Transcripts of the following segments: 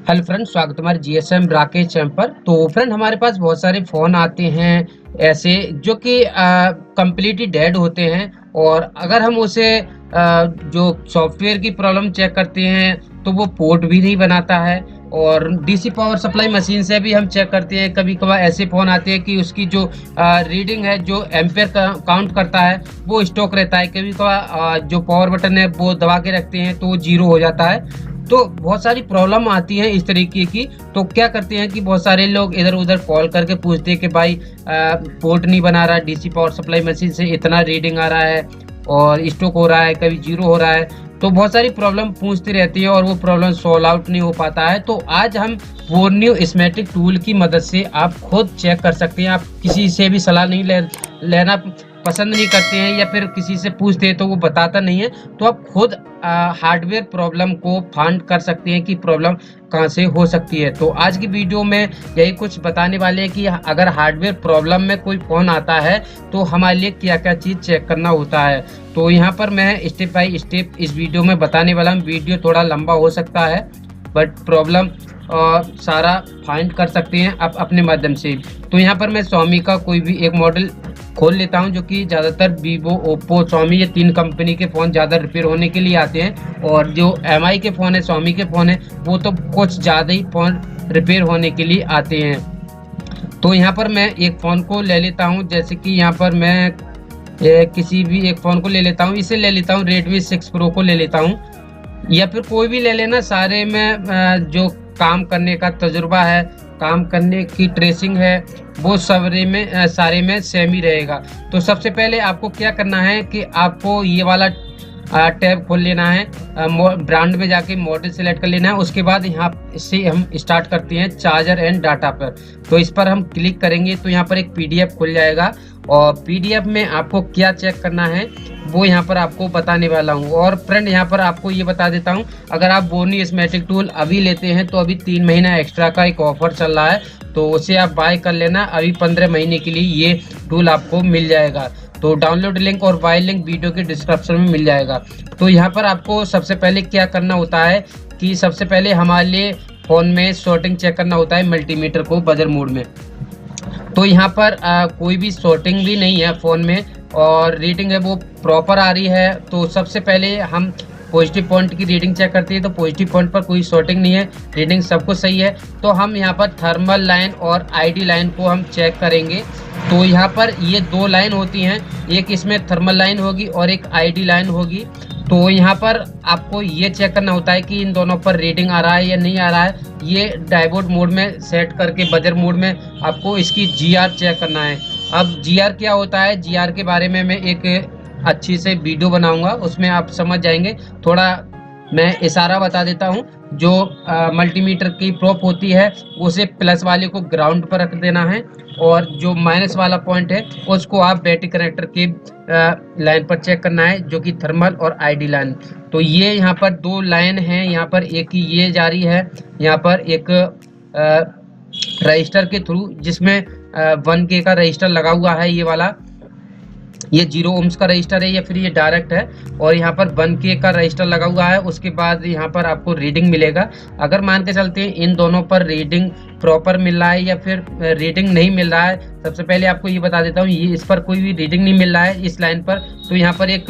Hello friend, स्वागत है हमारे जीएसएम राकेश चैनल पर। तो फ्रेंड, हमारे पास बहुत सारे फ़ोन आते हैं ऐसे जो कि कम्प्लीटली डेड होते हैं। और अगर हम उसे जो सॉफ्टवेयर की प्रॉब्लम चेक करते हैं तो वो पोर्ट भी नहीं बनाता है। और डीसी पावर सप्लाई मशीन से भी हम चेक करते हैं। कभी कभार ऐसे फ़ोन आते हैं कि उसकी जो रीडिंग है, जो एम्पेयर काउंट करता है, वो स्टॉक रहता है। कभी कभार जो पावर बटन है वो दबा के रखते हैं तो वो जीरो हो जाता है। तो बहुत सारी प्रॉब्लम आती है इस तरीके की। तो क्या करते हैं कि बहुत सारे लोग इधर उधर कॉल करके पूछते हैं कि भाई पोर्ट नहीं बना रहा, डीसी पावर सप्लाई मशीन से इतना रीडिंग आ रहा है और स्टॉक हो रहा है, कभी जीरो हो रहा है। तो बहुत सारी प्रॉब्लम पूछती रहती है और वो प्रॉब्लम सॉल्व आउट नहीं हो पाता है। तो आज हम बोर्नियो स्मेटिक टूल की मदद से आप खुद चेक कर सकते हैं। आप किसी से भी सलाह नहीं लेना पसंद नहीं करते हैं या फिर किसी से पूछते हैं तो वो बताता नहीं है, तो आप खुद हार्डवेयर प्रॉब्लम को फाइंड कर सकते हैं कि प्रॉब्लम कहाँ से हो सकती है। तो आज की वीडियो में यही कुछ बताने वाले हैं कि अगर हार्डवेयर प्रॉब्लम में कोई फ़ोन आता है तो हमारे लिए क्या क्या चीज़ चेक करना होता है। तो यहाँ पर मैं स्टेप बाय स्टेप इस वीडियो में बताने वाला हूँ। वीडियो थोड़ा लंबा हो सकता है बट प्रॉब्लम सारा फाइंड कर सकते हैं आप अपने माध्यम से। तो यहाँ पर मैं Xiaomi का कोई भी एक मॉडल खोल लेता हूं, जो कि ज़्यादातर वीवो, ओप्पो, Xiaomi, ये 3 कंपनी के फ़ोन ज़्यादा रिपेयर होने के लिए आते हैं। और जो MI के फ़ोन है, Xiaomi के फ़ोन है, वो तो कुछ ज़्यादा ही फ़ोन रिपेयर होने के लिए आते हैं। तो यहाँ पर मैं एक फ़ोन को ले लेता हूँ, जैसे कि यहाँ पर मैं किसी भी एक फ़ोन को ले लेता हूँ। इसे ले लेता हूँ, Redmi 6 Pro को ले लेता हूँ, या फिर कोई भी ले लेना। सारे में जो काम करने का तजुर्बा है, काम करने की ट्रेसिंग है, वो सारे में सेम ही रहेगा। तो सबसे पहले आपको क्या करना है कि आपको ये वाला टैब खोल लेना है, ब्रांड में जाके मॉडल सेलेक्ट कर लेना है। उसके बाद यहाँ से हम स्टार्ट करते हैं चार्जर एंड डाटा पर। तो इस पर हम क्लिक करेंगे तो यहाँ पर एक पीडीएफ खुल जाएगा और पीडीएफ में आपको क्या चेक करना है वो यहाँ पर आपको बताने वाला हूँ। और फ्रेंड, यहाँ पर आपको ये बता देता हूँ, अगर आप बोर्नियो स्मेटिक टूल अभी लेते हैं तो अभी 3 महीना एक्स्ट्रा का एक ऑफर चल रहा है, तो उसे आप बाय कर लेना। अभी 15 महीने के लिए ये टूल आपको मिल जाएगा। तो डाउनलोड लिंक और बाय लिंक वीडियो के डिस्क्रिप्शन में मिल जाएगा। तो यहाँ पर आपको सबसे पहले क्या करना होता है कि सबसे पहले हमारे लिए फ़ोन में शॉर्टिंग चेक करना होता है, मल्टीमीटर को बजर मोड में। तो यहाँ पर कोई भी शॉर्टिंग भी नहीं है फ़ोन में और रीडिंग है वो प्रॉपर आ रही है। तो सबसे पहले हम पॉजिटिव पॉइंट की रीडिंग चेक करते हैं। तो पॉजिटिव पॉइंट पर कोई शॉर्टिंग नहीं है, रीडिंग सब कुछ सही है। तो हम यहाँ पर थर्मल लाइन और आईडी लाइन को हम चेक करेंगे। तो यहाँ पर ये 2 लाइन होती हैं, एक इसमें थर्मल लाइन होगी और एक आईडी लाइन होगी। तो यहाँ पर आपको ये चेक करना होता है कि इन दोनों पर रीडिंग आ रहा है या नहीं आ रहा है। ये डायबोर्ड मोड में सेट करके बजर मोड में आपको इसकी जीआर चेक करना है। अब जीआर क्या होता है, जीआर के बारे में मैं एक अच्छी से वीडियो बनाऊंगा, उसमें आप समझ जाएंगे। थोड़ा मैं इशारा बता देता हूं। जो मल्टीमीटर की प्रोप होती है उसे प्लस वाले को ग्राउंड पर रख देना है और जो माइनस वाला पॉइंट है उसको आप बैटरी कनेक्टर की लाइन पर चेक करना है, जो कि थर्मल और आईडी लाइन। तो ये यहाँ पर 2 लाइन हैं, यहाँ पर एक ये जा रही है, यहाँ पर एक रजिस्टर के थ्रू, जिसमें 1K का रजिस्टर लगा हुआ है। ये वाला ये 0 ओम्स का रजिस्टर है या फिर ये डायरेक्ट है। और यहाँ पर 1K का रजिस्टर लगा हुआ है। उसके बाद यहाँ पर आपको रीडिंग मिलेगा। अगर मान के चलते हैं इन दोनों पर रीडिंग प्रॉपर मिल रहा है या फिर रीडिंग नहीं मिल रहा है, सबसे पहले आपको ये बता देता हूँ, ये इस पर कोई भी रीडिंग नहीं मिल रहा है इस लाइन पर। तो यहाँ पर एक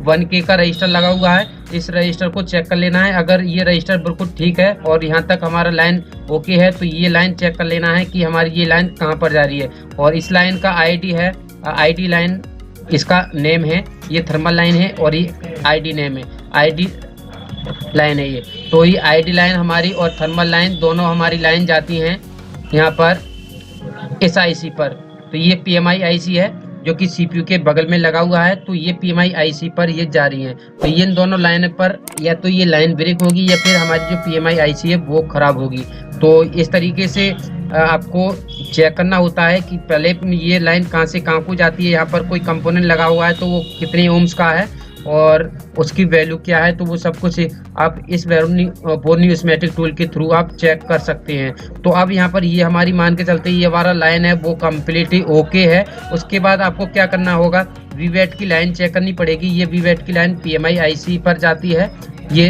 1K का रजिस्टर लगा हुआ है, इस रजिस्टर को चेक कर लेना है। अगर ये रजिस्टर बिल्कुल ठीक है और यहाँ तक हमारा लाइन ओके है तो ये लाइन चेक कर लेना है कि हमारी ये लाइन कहाँ पर जा रही है। और इस लाइन का आईडी है, आईडी लाइन इसका नेम है, ये थर्मल लाइन है और ये आईडी नेम है, आईडी लाइन है ये। तो ये आईडी लाइन हमारी और थर्मल लाइन दोनों हमारी लाइन जाती हैं यहाँ पर इस आईसी पर। तो ये PMI आईसी है जो कि CPU के बगल में लगा हुआ है। तो ये PMI आईसी पर ये जा रही हैं। तो ये इन दोनों लाइन पर या तो ये लाइन ब्रेक होगी या फिर हमारी जो PMI आईसी है वो खराब होगी। तो इस तरीके से आपको चेक करना होता है कि पहले ये लाइन कहाँ से कहाँ को जाती है। यहाँ पर कोई कंपोनेंट लगा हुआ है तो वो कितने ओम्स का है और उसकी वैल्यू क्या है, तो वो सब कुछ आप इस बोर्नियो स्मेटिक टूल के थ्रू आप चेक कर सकते हैं। तो अब यहाँ पर ये हमारी मान के चलते ये हमारा लाइन है वो कम्प्लीटली ओके है। उसके बाद आपको क्या करना होगा, वीवैट की लाइन चेक करनी पड़ेगी। ये वीवैट की लाइन PMI IC पर जाती है। ये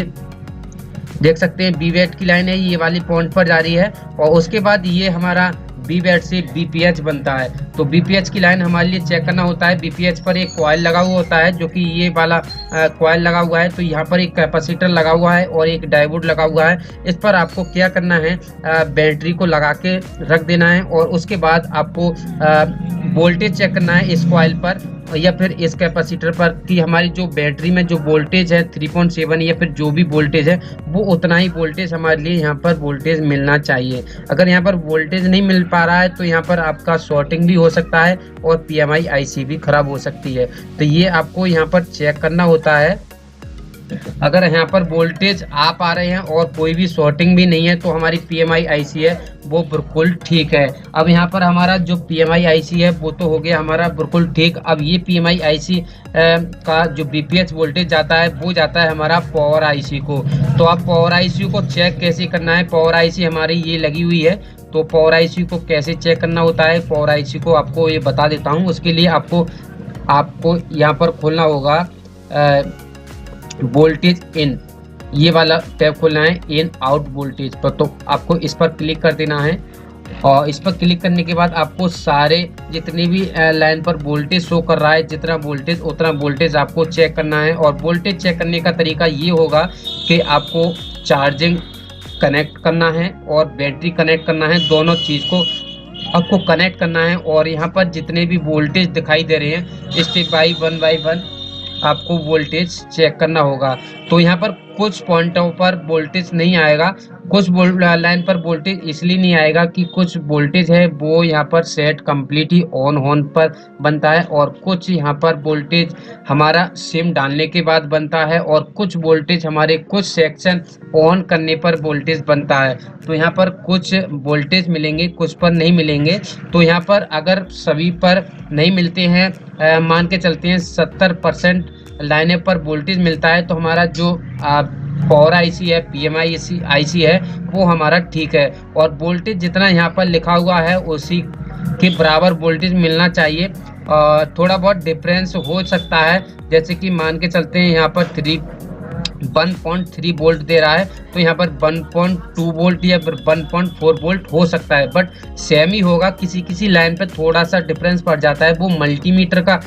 देख सकते हैं बीवेट की लाइन है, ये वाली पॉइंट पर जा रही है और उसके बाद ये हमारा बीवेट से बीपीएच बनता है। तो बीपीएच की लाइन हमारे लिए चेक करना होता है। बीपीएच पर एक कॉइल लगा हुआ होता है, जो कि ये वाला कॉइल लगा हुआ है। तो यहाँ पर एक कैपेसिटर लगा हुआ है और एक डायोड लगा हुआ है। इस पर आपको क्या करना है, बैटरी को लगा के रख देना है और उसके बाद आपको वोल्टेज चेक करना है इस कॉइल पर या फिर इस कैपेसिटर पर कि हमारी जो बैटरी में जो वोल्टेज है 3.7 या फिर जो भी वोल्टेज है वो उतना ही वोल्टेज हमारे लिए यहाँ पर वोल्टेज मिलना चाहिए। अगर यहाँ पर वोल्टेज नहीं मिल पा रहा है तो यहाँ पर आपका शॉर्टिंग भी हो सकता है और पीएमआई आईसी भी खराब हो सकती है। तो ये आपको यहाँ पर चेक करना होता है। अगर यहाँ पर वोल्टेज आ पा रहे हैं और कोई भी शॉर्टिंग भी नहीं है तो हमारी पीएमआई आईसी है वो बिल्कुल ठीक है। अब यहाँ पर हमारा जो पीएमआई आईसी है वो तो हो गया हमारा बिल्कुल ठीक। अब ये पीएमआई आईसी का जो बीपीएच वोल्टेज जाता है वो जाता है हमारा पावर आईसी को। तो अब पावर आईसी को चेक कैसे करना है, पावर आईसी हमारी ये लगी हुई है। तो पावर आईसी को कैसे चेक करना होता है, पावर आईसी को आपको ये बता देता हूँ। उसके लिए आपको यहाँ पर खोलना होगा वोल्टेज इन, ये वाला टैब खोलना है इन आउट वोल्टेज पर। तो आपको इस पर क्लिक कर देना है और इस पर क्लिक करने के बाद आपको सारे जितनी भी लाइन पर वोल्टेज शो कर रहा है जितना वोल्टेज उतना वोल्टेज आपको चेक करना है। और वोल्टेज चेक करने का तरीका ये होगा कि आपको चार्जिंग कनेक्ट करना है और बैटरी कनेक्ट करना है, दोनों चीज़ को आपको कनेक्ट करना है। और यहाँ पर जितने भी वोल्टेज दिखाई दे रहे हैं स्टेप बाई वन आपको वोल्टेज चेक करना होगा। तो यहाँ पर कुछ पॉइंटों पर वोल्टेज नहीं आएगा, कुछ लाइन पर वोल्टेज इसलिए नहीं आएगा कि कुछ वोल्टेज है वो यहाँ पर सेट कंप्लीट ही ऑन होन पर बनता है और कुछ यहाँ पर वोल्टेज हमारा सिम डालने के बाद बनता है और कुछ वोल्टेज हमारे कुछ सेक्शन ऑन करने पर वोल्टेज बनता है। तो यहाँ पर कुछ वोल्टेज मिलेंगे कुछ पर नहीं मिलेंगे। तो यहाँ पर अगर सभी पर नहीं मिलते हैं, मान के चलते हैं 70% लाइने पर वोल्टेज मिलता है तो हमारा जो पावर आईसी है पीएमआई आईसी है वो हमारा ठीक है। और वोल्टेज जितना यहाँ पर लिखा हुआ है उसी के बराबर वोल्टेज मिलना चाहिए। थोड़ा बहुत डिफरेंस हो सकता है, जैसे कि मान के चलते हैं यहाँ पर 1.3 वोल्ट दे रहा है तो यहाँ पर 1.2 वोल्ट या फिर 1.4 वोल्ट हो सकता है, बट सेम ही होगा। किसी किसी लाइन पे थोड़ा सा डिफरेंस पड़ जाता है, वो मल्टीमीटर का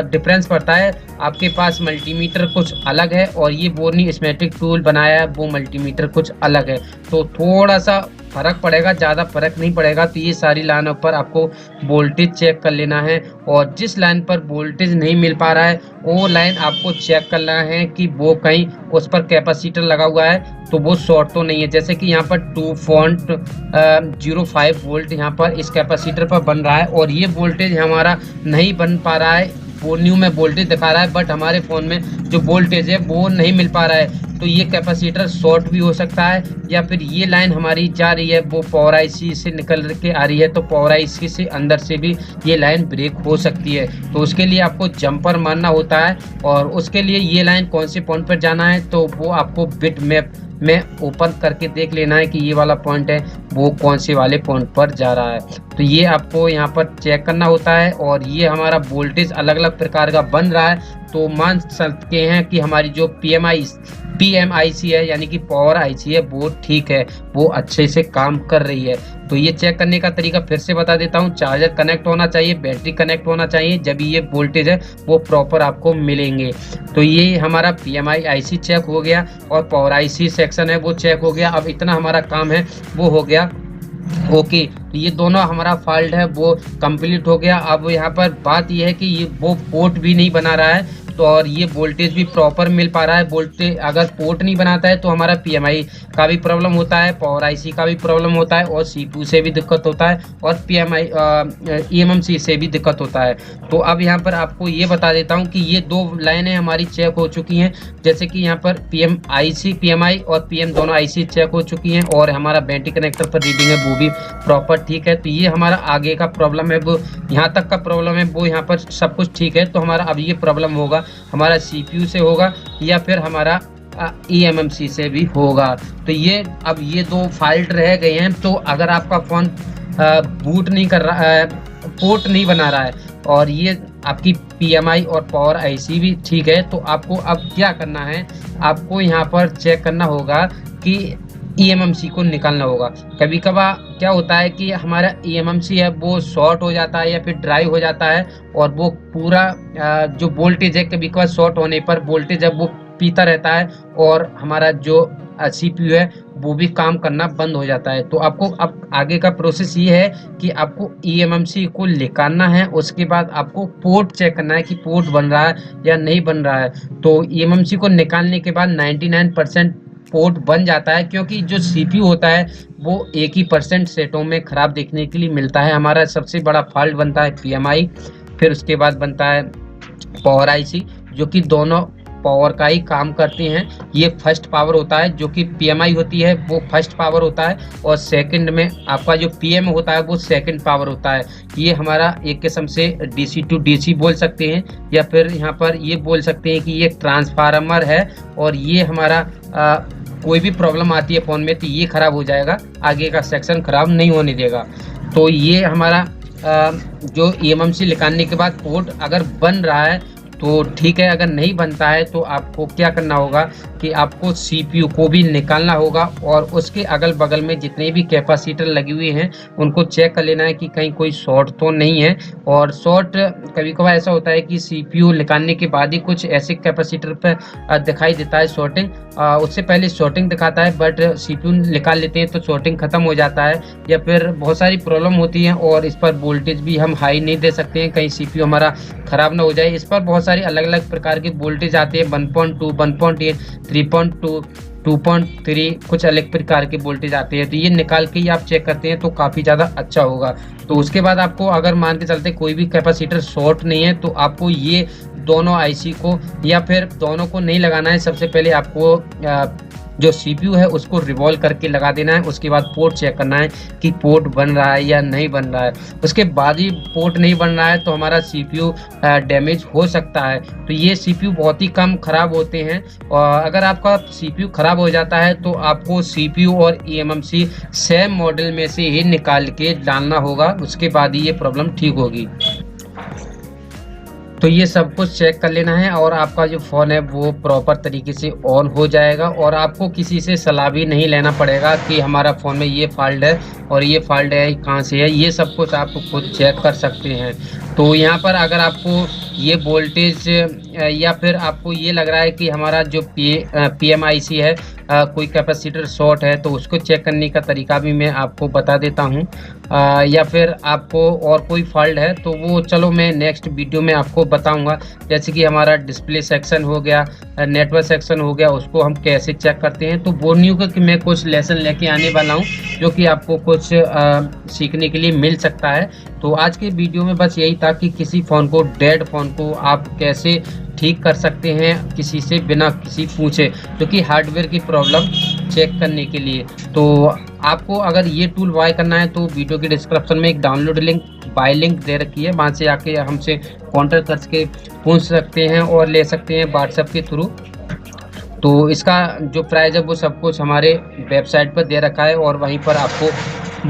डिफरेंस पड़ता है। आपके पास मल्टीमीटर कुछ अलग है और ये बोर्नी स्मेटिक टूल बनाया है वो मल्टीमीटर कुछ अलग है, तो थोड़ा सा फर्क पड़ेगा, ज़्यादा फर्क नहीं पड़ेगा। तो ये सारी लाइनों पर आपको वोल्टेज चेक कर लेना है और जिस लाइन पर वोल्टेज नहीं मिल पा रहा है वो लाइन आपको चेक करना है कि वो कहीं उस पर कैपेसिटर लगा हुआ है तो वो शॉर्ट तो नहीं है। जैसे कि यहाँ पर 2.05 वोल्ट यहाँ पर इस कैपेसिटर पर बन रहा है और ये वोल्टेज हमारा नहीं बन पा रहा है। वो न्यू में वोल्टेज दिखा रहा है बट हमारे फ़ोन में जो वोल्टेज है वो नहीं मिल पा रहा है, तो ये कैपेसिटर शॉर्ट भी हो सकता है। या फिर ये लाइन हमारी जा रही है वो पावर आईसी से निकल के आ रही है तो पावर आईसी से अंदर से भी ये लाइन ब्रेक हो सकती है। तो उसके लिए आपको जंपर मारना होता है और उसके लिए ये लाइन कौन से पॉइंट पर जाना है तो वो आपको बिट मैप में ओपन करके देख लेना है कि ये वाला पॉइंट है वो कौन से वाले पॉइंट पर जा रहा है। तो ये आपको यहाँ पर चेक करना होता है और ये हमारा वोल्टेज अलग अलग प्रकार का बन रहा है तो मान सकते हैं कि हमारी जो पीएमआईसी है यानी कि पावर आईसी है वो ठीक है, वो अच्छे से काम कर रही है। तो ये चेक करने का तरीका फिर से बता देता हूँ। चार्जर कनेक्ट होना चाहिए, बैटरी कनेक्ट होना चाहिए, जब ये वोल्टेज है वो प्रॉपर आपको मिलेंगे। तो ये हमारा पीएमआई आईसी चेक हो गया और पावर आईसी सेक्शन है वो चेक हो गया। अब इतना हमारा काम है वो हो गया ओके। ये दोनों हमारा फॉल्ट है वो कंप्लीट हो गया। अब यहाँ पर बात यह है कि ये वो पोर्ट भी नहीं बना रहा है तो और ये वोल्टेज भी प्रॉपर मिल पा रहा है। वोल्टेज अगर पोर्ट नहीं बनाता है तो हमारा पीएमआई का भी प्रॉब्लम होता है, पावर आईसी का भी प्रॉब्लम होता है और सीपीयू से भी दिक्कत होता है और पीएमआई ईएमएमसी से भी दिक्कत होता है। तो अब यहाँ पर आपको ये बता देता हूँ कि ये दो लाइनें हमारी चेक हो चुकी हैं, जैसे कि यहाँ पर पीएमआई और पीएम दोनों आईसी चेक हो चुकी हैं और हमारा बैटरी कनेक्टर पर रीडिंग है वो भी प्रॉपर ठीक है। तो ये हमारा आगे का प्रॉब्लम है वो यहाँ तक का प्रॉब्लम है वो यहाँ पर सब कुछ ठीक है। तो हमारा अब ये प्रॉब्लम होगा हमारा सीपीयू से होगा या फिर हमारा ईएमएमसी से भी होगा। तो ये अब ये दो फॉल्ट रह गए हैं। तो अगर आपका फ़ोन बूट नहीं कर रहा है, पोर्ट नहीं बना रहा है और ये आपकी पीएमआई और पावर आईसी भी ठीक है, तो आपको अब क्या करना है, आपको यहाँ पर चेक करना होगा कि ईएमएमसी को निकालना होगा। कभी कभार क्या होता है कि हमारा ईएमएमसी है वो शॉर्ट हो जाता है या फिर ड्राई हो जाता है, और वो पूरा जो वोल्टेज है, कभी कभार शॉर्ट होने पर वोल्टेज जब वो पीता रहता है और हमारा जो सीपीयू है वो भी काम करना बंद हो जाता है। तो आपको अब आगे का प्रोसेस ये है कि आपको ईएमएमसी को निकालना है, उसके बाद आपको पोर्ट चेक करना है कि पोर्ट बन रहा है या नहीं बन रहा है। तो ईएमएमसी को निकालने के बाद 99% पोर्ट बन जाता है, क्योंकि जो सीपीयू होता है वो एक ही परसेंट सेटों में खराब देखने के लिए मिलता है। हमारा सबसे बड़ा फॉल्ट बनता है पीएमआई, फिर उसके बाद बनता है पावर आईसी, जो कि दोनों पावर का ही काम करते हैं। ये फर्स्ट पावर होता है, जो कि पीएमआई होती है वो फर्स्ट पावर होता है, और सेकंड में आपका जो पीएम होता है वो सेकंड पावर होता है। ये हमारा एक किस्म से डीसी टू डीसी बोल सकते हैं, या फिर यहाँ पर ये बोल सकते हैं कि ये ट्रांसफार्मर है, और ये हमारा कोई भी प्रॉब्लम आती है फ़ोन में तो ये ख़राब हो जाएगा, आगे का सेक्शन ख़राब नहीं होने देगा। तो ये हमारा जो ईएमएमसी निकालने के बाद पोर्ट अगर बन रहा है तो ठीक है, अगर नहीं बनता है तो आपको क्या करना होगा कि आपको सीपीयू को भी निकालना होगा, और उसके अगल बगल में जितने भी कैपेसिटर लगी हुई हैं उनको चेक कर लेना है कि कहीं कोई शॉर्ट तो नहीं है। और शॉर्ट कभी कभार ऐसा होता है कि सीपीयू निकालने के बाद ही कुछ ऐसे कैपेसिटर पर दिखाई देता है शॉर्टिंग, उससे पहले शॉर्टिंग दिखाता है, बट सीपीयू निकाल लेते हैं तो शॉर्टिंग खत्म हो जाता है, या फिर बहुत सारी प्रॉब्लम होती है, और इस पर वोल्टेज भी हम हाई नहीं दे सकते हैं, कहीं सीपीयू हमारा खराब ना हो जाए। इस पर बहुत सारे अलग अलग प्रकार के वोल्टेज आते हैं, 1.2, 1.8, 3.2, 2.3, कुछ अलग प्रकार के वोल्टेज आते हैं। तो ये निकाल के ही आप चेक करते हैं तो काफ़ी ज़्यादा अच्छा होगा। तो उसके बाद आपको अगर मान के चलते कोई भी कैपेसिटर शॉर्ट नहीं है तो आपको ये दोनों आईसी को या फिर दोनों को नहीं लगाना है। सबसे पहले आपको जो सीपीयू है उसको रिवॉल्व करके लगा देना है, उसके बाद पोर्ट चेक करना है कि पोर्ट बन रहा है या नहीं बन रहा है। उसके बाद ही पोर्ट नहीं बन रहा है तो हमारा सीपीयू डैमेज हो सकता है। तो ये सीपीयू बहुत ही कम खराब होते हैं, और अगर आपका सीपीयू खराब हो जाता है तो आपको सीपीयू और ईएमएमसी सेम मॉडल में से ही निकाल के डालना होगा, उसके बाद ही ये प्रॉब्लम ठीक होगी। तो ये सब कुछ चेक कर लेना है, और आपका जो फ़ोन है वो प्रॉपर तरीके से ऑन हो जाएगा, और आपको किसी से सलाह भी नहीं लेना पड़ेगा कि हमारा फ़ोन में ये फॉल्ट है और ये फॉल्ट है कहाँ से है। ये सब कुछ आप खुद चेक कर सकते हैं। तो यहाँ पर अगर आपको ये वोल्टेज या फिर आपको ये लग रहा है कि हमारा जो पीएमआईसी है कोई कैपेसिटर शॉर्ट है, तो उसको चेक करने का तरीका भी मैं आपको बता देता हूँ। या फिर आपको और कोई फॉल्ट है तो वो चलो मैं नेक्स्ट वीडियो में आपको बताऊंगा। जैसे कि हमारा डिस्प्ले सेक्शन हो गया, नेटवर्क सेक्शन हो गया, उसको हम कैसे चेक करते हैं। तो बोल नहीं होगा कि मैं कुछ लेसन लेके आने वाला हूँ जो कि आपको कुछ सीखने के लिए मिल सकता है। तो आज के वीडियो में बस यही था कि किसी फ़ोन को, डेड फ़ोन को आप कैसे ठीक कर सकते हैं किसी से बिना किसी पूछे, जो कि हार्डवेयर की प्रॉब्लम चेक करने के लिए। तो आपको अगर ये टूल बाय करना है तो वीडियो के डिस्क्रिप्शन में एक डाउनलोड लिंक, बाय लिंक दे रखी है, वहाँ से आके हमसे कॉन्टैक्ट करके पूछ सकते हैं और ले सकते हैं व्हाट्सएप के थ्रू। तो इसका जो प्राइस है वो सब कुछ हमारे वेबसाइट पर दे रखा है, और वहीं पर आपको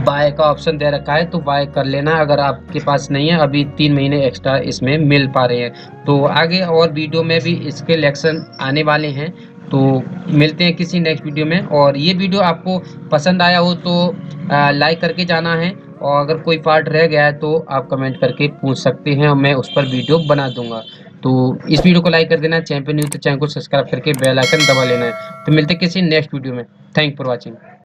बाय का ऑप्शन दे रखा है, तो बाय कर लेना अगर आपके पास नहीं है। अभी 3 महीने एक्स्ट्रा इसमें मिल पा रहे हैं। तो आगे और वीडियो में भी इसके लेक्शन आने वाले हैं। तो मिलते हैं किसी नेक्स्ट वीडियो में, और ये वीडियो आपको पसंद आया हो तो लाइक करके जाना है, और अगर कोई पार्ट रह गया है तो आप कमेंट करके पूछ सकते हैं और मैं उस पर वीडियो बना दूंगा। तो इस वीडियो को लाइक कर देना, चैनल पर न्यू तो चैनल को सब्सक्राइब करके बेल आइकन दबा लेना है। तो मिलते हैं किसी नेक्स्ट वीडियो में। Thank for watching.